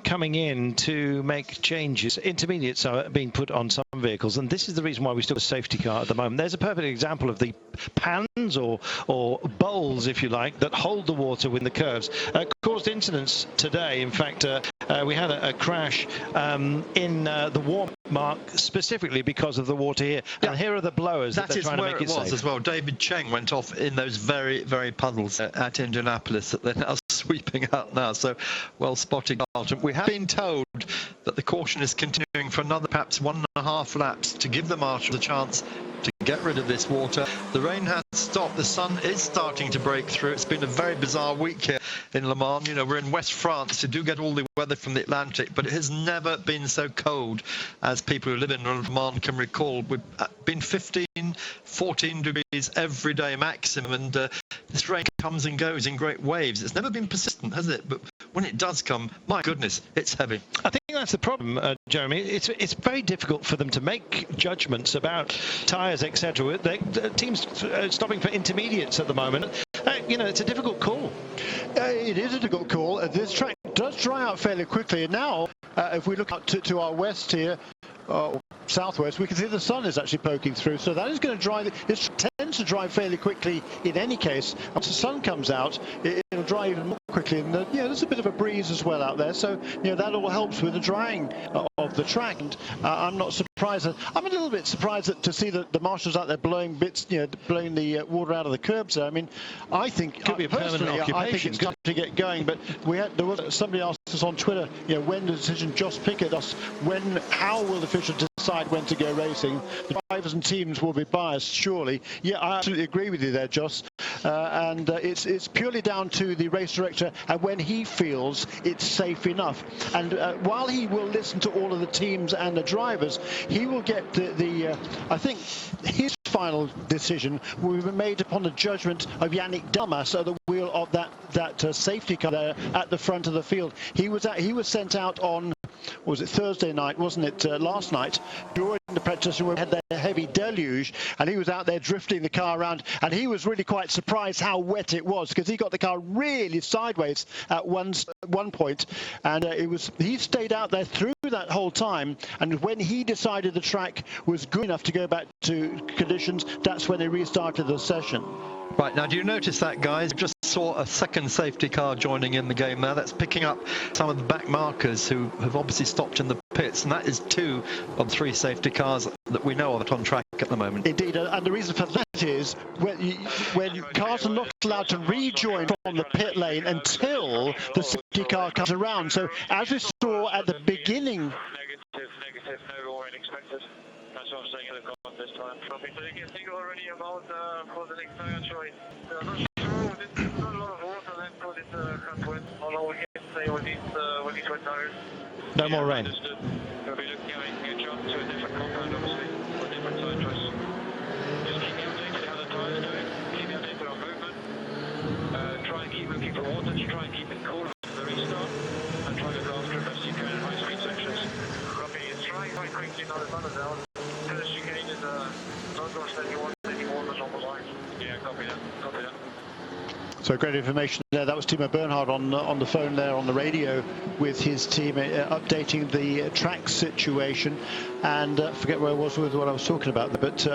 coming in to make changes. Intermediates are being put on some vehicles, and this is the reason why we still have a safety car at the moment. There's a perfect example of the pans or bowls, if you like, that hold the water within the curves. Caused incidents today. In fact, we had a crash in the warm mark specifically because of the water here. And here are the blowers that they're trying to make it safe. As well. David Cheng went off in those very, very puddles at Indianapolis that they're now sweeping out now. So well spotted, Carlton. We have been told that the caution is continuing for another perhaps 1.5 laps to give the marshal a chance to get rid of this water. The rain has stopped. The sun is starting to break through. It's been a very bizarre week here in Le Mans. You know, we're in West France. You do get all the weather from the Atlantic, but it has never been so cold as people who live in Le Mans can recall. We've been 15, 14 degrees every day maximum, and this rain comes and goes in great waves. It's never been persistent, has it? But when it does come, my goodness, it's heavy. I think that's the problem, Jeremy. It's very difficult for them to make judgments about tyres, etc. The teams stopping for intermediates at the moment. You know, it's a difficult call. It is a difficult call. This track does dry out fairly quickly, and now if we look out to our west here, southwest, we can see the sun is actually poking through, so that is going to dry. It tends to dry fairly quickly in any case. Once the sun comes out, it'll dry even more quickly, and there's a bit of a breeze as well out there, so that all helps with the drying of the track. And I'm not surprised. I'm a little bit surprised to see the marshals out there blowing bits, blowing the water out of the curbs there. I mean, I think could be a permanent occupation. I think it's got to get going, but there was somebody asked us on Twitter, when the decision, Josh Pickett asked, how will the officials decide when to go racing? The drivers and teams will be biased, surely. Yeah, I absolutely agree with you there, Joss. And it's purely down to the race director and when he feels it's safe enough. And while he will listen to all of the teams and the drivers, he will get I think his final decision will be made upon the judgment of Yannick Damas at the wheel of that safety car there at the front of the field. He was sent out on, was it Thursday night, wasn't it, last night, during the practice when we had that heavy deluge, and he was out there drifting the car around, and he was really quite surprised how wet it was, because he got the car really sideways at one point, and he stayed out there through that whole time, and when he decided the track was good enough to go back to conditions, that's when they restarted the session. Right, now do you notice that, guys? Just saw a second safety car joining in the game there. That's picking up some of the back markers who have obviously stopped in the pits, and that is 2 of 3 safety cars that we know of on track at the moment. Indeed, and the reason for that is when cars are not allowed to rejoin from the pit lane until the safety car comes around. So as we saw at the beginning... Negative, no warning expected. That's what I'm saying in the comment this time. So you can think already about for the next tire choice. I'm not sure, there's not a lot of water left for this front wind. All we can say with these wet tires. No more rain. Understood. We'll be looking at a jump to a different compound, obviously, for a different tire choice. Just keep me updated how the tires going. Keep me updated on movement. Try and keep looking for water to try and keep it cool for the restart. And try to go after the best you can in high-speed sections. It's trying quite quickly now as well as now. The chicane is not going to steady one anymore on the line. Yeah, copy that. So great information there. That was Timo Bernhard on the phone there on the radio with his team updating the track situation. And forget where I was with what I was talking about, but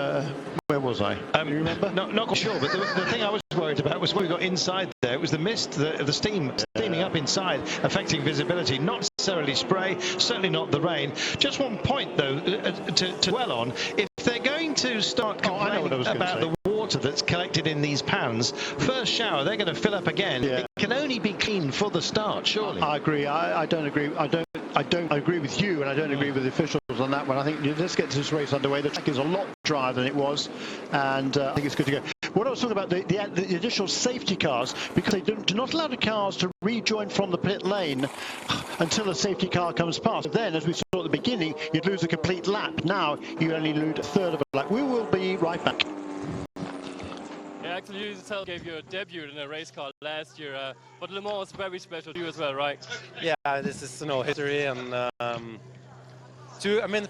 where was I? You remember? Not sure, but the thing I was worried about was when we got inside there. It was the mist, the steam steaming up inside, affecting visibility. Not necessarily spray, certainly not the rain. Just one point though to dwell on: if they're going to start complaining about the water that's collected in these pans, first shower they're going to fill up again. Yeah. It can only be clean for the start, surely. I agree. I don't agree. I don't agree with you, and I don't agree with the officials on that one. I think let's get this race underway. The track is a lot drier than it was, and I think it's good to go. What I was talking about, the additional safety cars, because they do not allow the cars to rejoin from the pit lane until the safety car comes past. Then, as we saw at the beginning, you'd lose a complete lap. Now you only lose a third of a lap. We will be right back. Yeah, actually, you yourself gave your debut in a race car last year, but Le Mans was very special to you as well, right? Yeah, this is history, and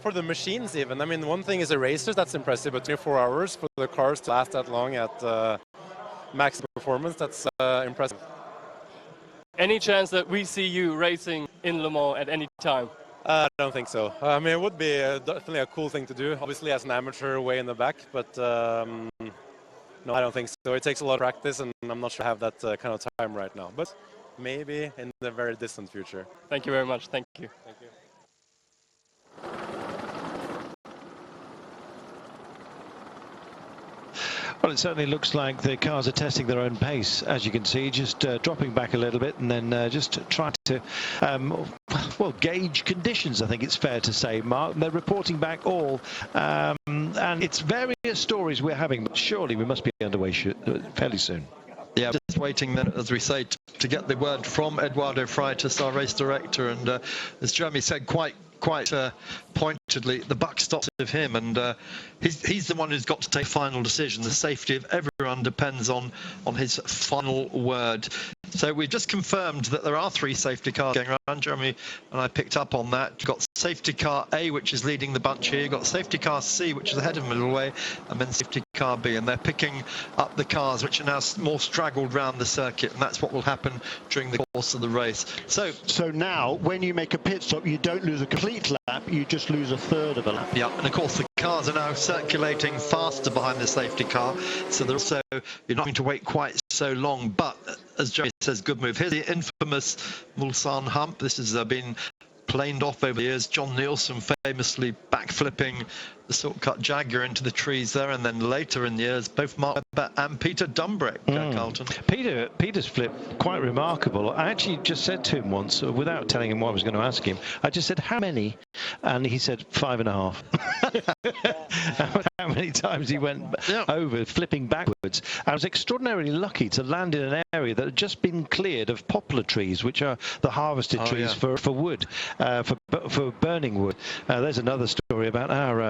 for the machines even. I mean, one thing is a racer, that's impressive, but 24 hours for the cars to last that long at max performance, that's impressive. Any chance that we see you racing in Le Mans at any time? I don't think so. I mean, it would be definitely a cool thing to do, obviously as an amateur way in the back, but no, I don't think so. It takes a lot of practice, and I'm not sure I have that kind of time right now, but maybe in the very distant future. Thank you very much. Thank you. Thank you. Well, it certainly looks like the cars are testing their own pace, as you can see, just dropping back a little bit and then just trying to, well, gauge conditions, I think it's fair to say, Mark. And they're reporting back all, and it's various stories we're having, but surely we must be underway fairly soon. Yeah, just waiting then, as we say, to get the word from Eduardo Freitas, our race director, and as Jeremy said, quite pointedly, the buck stops with him, and he's the one who's got to take final decision. The safety of everyone depends on his final word. So we've just confirmed that there are 3 safety cars going around. Jeremy and I picked up on that. You've got safety car A, which is leading the bunch here. You've got safety car C, which is ahead of middleway, and then safety car B. And they're picking up the cars, which are now more straggled round the circuit, and that's what will happen during the course of the race. So now, when you make a pit stop, you don't lose a complete lap, you just lose a third of a lap. Yeah, and of course the cars are now circulating faster behind the safety car, so they're also, you're not going to wait quite so long. But as Jeremy says, good move. Here's the infamous Mulsanne hump. This has been planed off over the years. John Nielsen famously backflipping the Silk-Cut Jaguar into the trees there, and then later in the years, both Mark Webber and Peter Dumbreck, Carlton. Peter's flip, quite remarkable. I actually just said to him once, without telling him what I was going to ask him, I just said, how many? And he said, 5.5. How many times he went over, flipping backwards. I was extraordinarily lucky to land in an area that had just been cleared of poplar trees, which are the harvested trees for wood, for burning wood. There's another story about our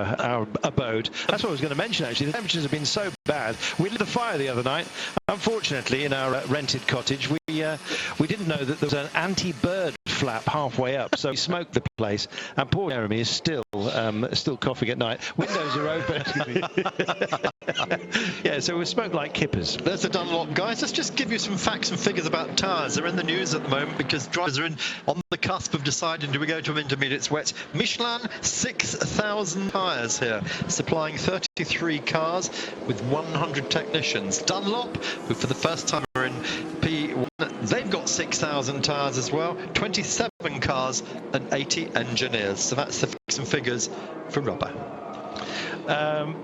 abode. That's what I was going to mention, actually. The temperatures have been so bad. We lit a fire the other night. Unfortunately, in our rented cottage, we didn't know that there was an anti-bird flap halfway up, so we smoked the place. And poor Jeremy is still coughing at night. Windows are open. Yeah, so we smoke like kippers. There's the Dunlop guys. Let's just give you some facts and figures about tyres. They're in the news at the moment because drivers are on the cusp of deciding, do we go to intermediates wet? Michelin, 6,000 tyres here, supplying 33 cars with 100 technicians. Dunlop, who for the first time are in P1, they've got 6,000 tyres as well, 27 cars and 80 engineers. So that's the facts and figures for rubber.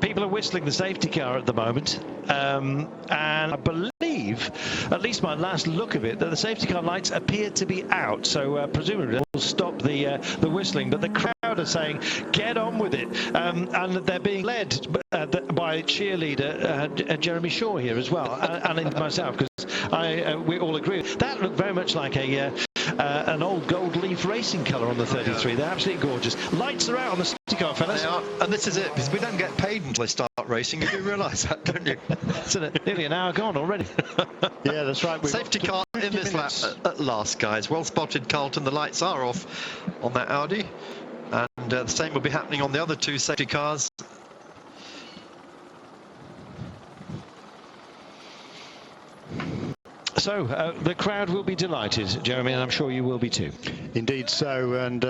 People are whistling the safety car at the moment, and I believe, at least my last look of it, that the safety car lights appear to be out, so presumably they'll stop the whistling, but the crowd are saying get on with it, and they're being led by cheerleader Jeremy Shaw here as well, and myself, because we all agree that looked very much like an old gold leaf racing colour on the 33. They're absolutely gorgeous. Lights are out on the safety car, fellas. They are, and this is it, because we don't get paid until they start racing. You do realise that, don't you? It's nearly an hour gone already. Yeah, that's right. Safety car in this lap at last, guys. Well spotted, Carlton. The lights are off on that Audi, and the same will be happening on the other 2 safety cars. So the crowd will be delighted, Jeremy, and I'm sure you will be too. Indeed so, and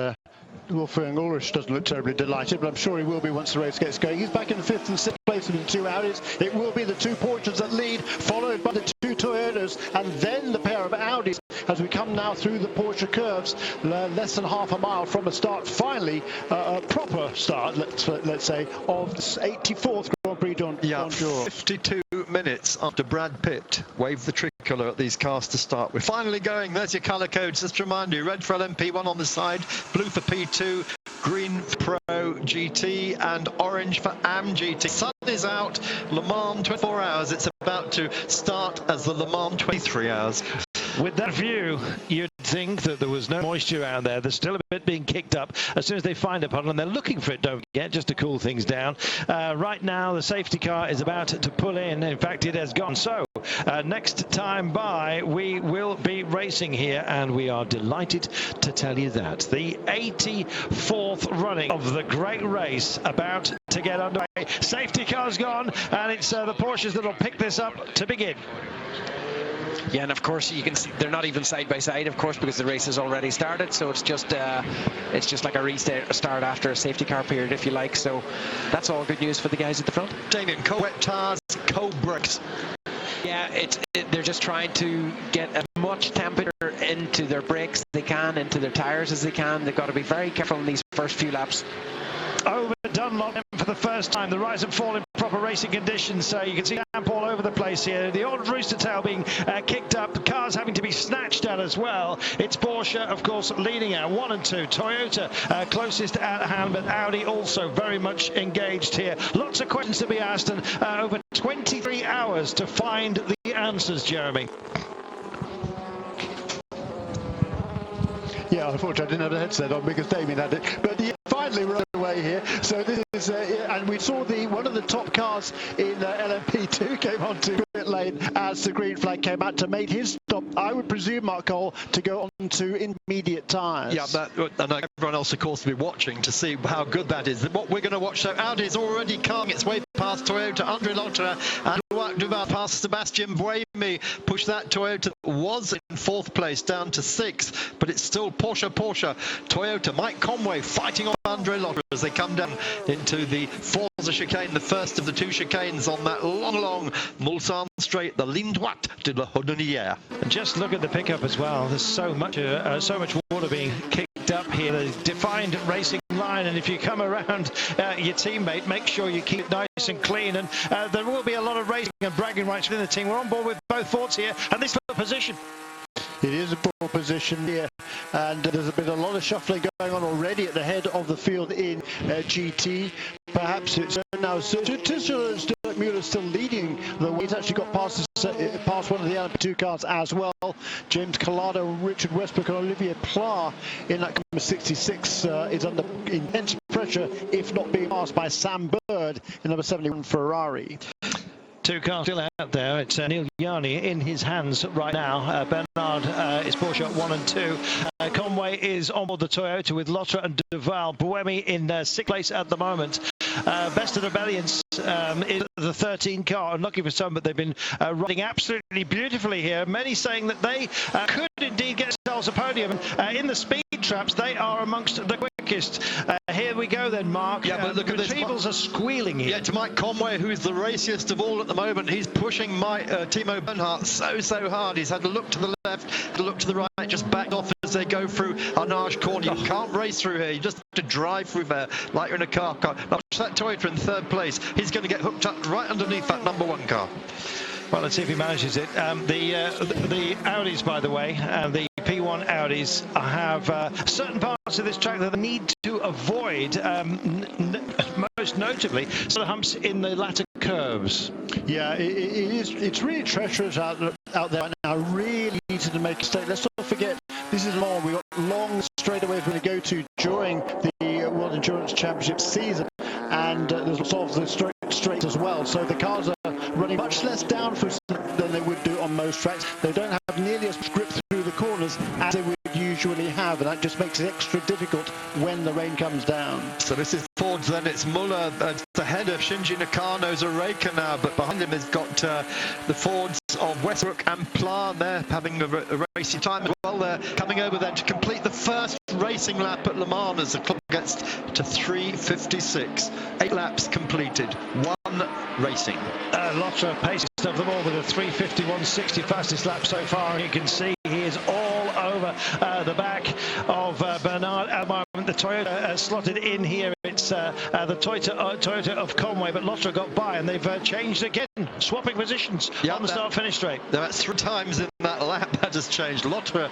Wolfgang Ulrich doesn't look terribly delighted, but I'm sure he will be once the race gets going. He's back in the 5th and 6th place with the 2 Audis. It will be the 2 Porsches that lead, followed by the 2 Toyotas, and then the pair of Audis as we come now through the Porsche curves, less than half a mile from a start. Finally, a proper start, let's say, of this 84th Grand Prix Bonjour. 52 minutes after Brad Pitt waved the tricolour at these cars to start. We're finally going. There's your colour codes. Just to remind you, red for LMP1 on the side, blue for P2, green for Pro GT, and orange for AM GT. Sun is out. Le Mans 24 hours. It's about to start as the Le Mans 23 hours. With that view, you'd think that there was no moisture out there. There's still a bit being kicked up as soon as they find a puddle, and they're looking for it, don't forget, just to cool things down. Right now, the safety car is about to pull in. In fact, it has gone. So, next time by, we will be racing here, and we are delighted to tell you that. The 84th running of the great race about to get underway. Safety car's gone, and it's the Porsches that will pick this up to begin. Yeah, and of course you can see they're not even side by side, of course, because the race has already started. So it's just like a restart after a safety car period, if you like. So that's all good news for the guys at the front. Damien, cold wet tires, cold brakes. Yeah, they're just trying to get as much temperature into their brakes as they can, into their tires as they can. They've got to be very careful in these first few laps. Over Dunlop for the first time. The rise and fall in proper racing conditions. So you can see lamp all over the place here. The old rooster tail being kicked up. The cars having to be snatched at as well. It's Porsche, of course, leading out 1 and 2. Toyota closest at hand, but Audi also very much engaged here. Lots of questions to be asked, and over 23 hours to find the answers, Jeremy. Yeah, unfortunately I didn't have the headset on because Damien had it. But yeah, finally we're away here. So this is, and we saw one of the top cars in LMP2 came onto pit lane as the green flag came out to make his stop. I would presume, Mark Cole, to go on to intermediate tyres. Yeah, and everyone else, of course, will be watching to see how good that is. What we're going to watch, so Audi is already coming its way past Toyota, Andre Lotterer, and Duval past Sebastian Buemi. Push that Toyota was in 4th place down to 6th, but it's still Porsche, Toyota. Mike Conway fighting off Andre Lotterer as they come down into the Forza chicane, the first of the 2 chicanes on that long Mulsanne straight, the Ligne droite de la Hodonière. And just look at the pickup as well. There's so much water being kicked up here. The defined racing line, and if you come around your teammate, make sure you keep it nice and clean. And there will be a lot of racing and bragging rights within the team. We're on board with both Fords here, and this is the position. It is a poor position here, and there's been a lot of shuffling going on already at the head of the field in GT. Perhaps it's now Stuart Mueller still leading the way. He's actually got past one of the LMP2 cars as well. James Collado, Richard Westbrook and Olivier Pla in that number 66 is under intense pressure, if not being passed by Sam Bird in number 71 Ferrari. 2 cars still out there. It's Neil Yarni in his hands right now. Bernard is Porsche 1 and 2. Conway is on board the Toyota with Lotterer and Duval. Buemi in 6th place at the moment. Best of the Rebellions is the 13 car. Unlucky for some, but they've been riding absolutely beautifully here. Many saying that they could indeed get themselves a podium. In the speed traps, they are amongst the quickest. Here we go then, Mark. Yeah, but look at this. Retrievals are squealing here. Yeah, to Mike Conway, who is the raciest of all at the moment. He's pushing Timo Bernhardt so hard. He's had to look to the left, to look to the right, just backed off as they go through Arnage corner. You can't race through here. You just have to drive through there like you're in a car. Now, that Toyota in 3rd place. He's going to get hooked up right underneath that number 1 car. Well, let's see if he manages it. The Audis, by the way, the P1 Audis have certain parts of this track that they need to avoid, most notably some of the humps in the latter curves. Yeah, it's really treacherous out there right now. Really easy to make a mistake. Let's not forget, this is long. We've got long straightaways we're going to go to during the World Endurance Championship season, and there's lots of the straight as well. So the cars are running much less down than they would do on most tracks. They don't have nearly as much grip through the corners as they would usually have, and that just makes it extra difficult when the rain comes down. So this is Fords then. It's Muller ahead of Shinji Nakano's Oreca now, but behind him has got the Fords of Westbrook and Pla. They're having a racing time as well. They're coming over then to complete the first racing lap at Le Mans as the clock gets to 3:56. 8 laps completed, 1 racing. Lotterer paces of them all with a 3:51.60 fastest lap so far. You can see he is all over the back of Bernard at the moment. The Toyota slotted in here. It's the Toyota of Conway, but Lotterer got by, and they've changed again, swapping positions on the start-finish straight. That's 3 times in that lap that has changed. Lotterer